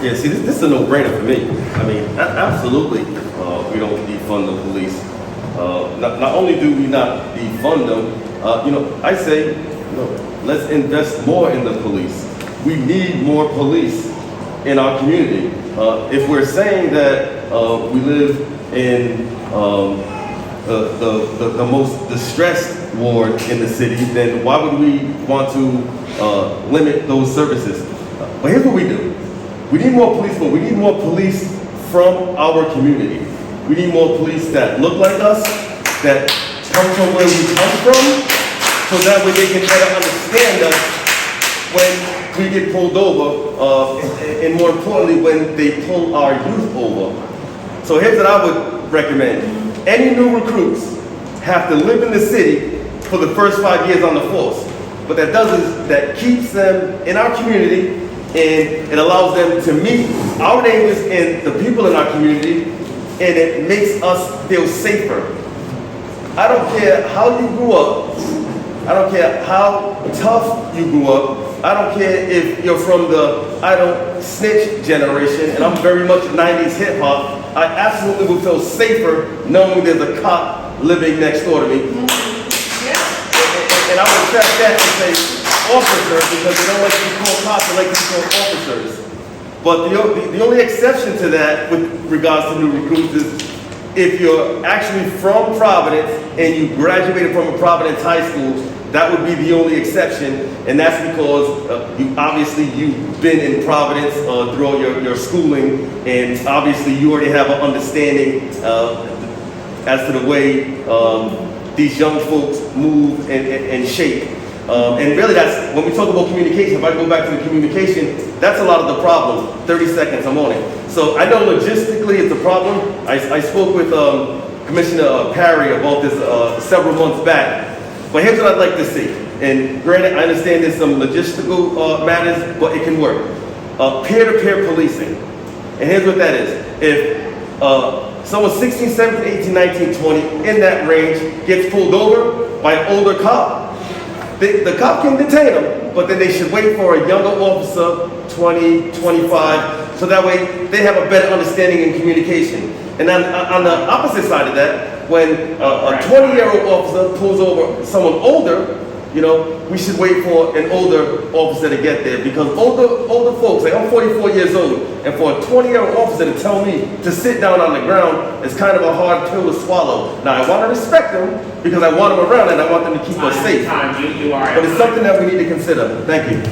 Yeah, see, this is a no-brainer for me. I mean, absolutely, we don't defund the police. Not only do we not defund them, I say, let's invest more in the police. We need more police in our community. If we're saying that we live in the most distressed ward in the city, then why would we want to limit those services? But here's what we do. We need more police, but we need more police from our community. We need more police that look like us, that come from where we come from, so that way they can better understand us when we get pulled over, and more importantly, when they pull our youth over. So here's what I would recommend. Any new recruits have to live in the city for the first 5 years on the force. What that does is that keeps them in our community, and it allows them to meet our neighbors and the people in our community, and it makes us feel safer. I don't care how you grew up. I don't care how tough you grew up. I don't care if you're from the I don't snitch generation, and I'm very much 90s hip hop. I absolutely would feel safer knowing there's a cop living next door to me. And I would accept that and say, officers, because they don't like to be called cops, they like to be called officers. But the only exception to that with regards to new recruits is if you're actually from Providence and you graduated from a Providence high school, that would be the only exception, and that's because you've been in Providence throughout your schooling, and obviously you already have an understanding as to the way these young folks move and shape. And really that's, when we talk about communication, if I go back to the communication, that's a lot of the problem. 30 seconds, I'm on it. So I know logistically it's a problem. I spoke with Commissioner Parry about this several months back. But here's what I'd like to see. And granted, I understand there's some logistical matters, but it can work. Peer-to-peer policing. And here's what that is. If someone 16, 17, 18, 19, 20, in that range, gets pulled over by an older cop, the cop can detain them, but then they should wait for a younger officer, 20, 25, so that way they have a better understanding in communication. And on the opposite side of that, when a 20-year-old officer pulls over someone older, we should wait for an older officer to get there, because older folks, like I'm 44 years old, and for a 20-year-old officer to tell me to sit down on the ground is kind of a hard pill to swallow. Now, I want to respect them because I want them around and I want them to keep us safe. But it's something that we need to consider. Thank you.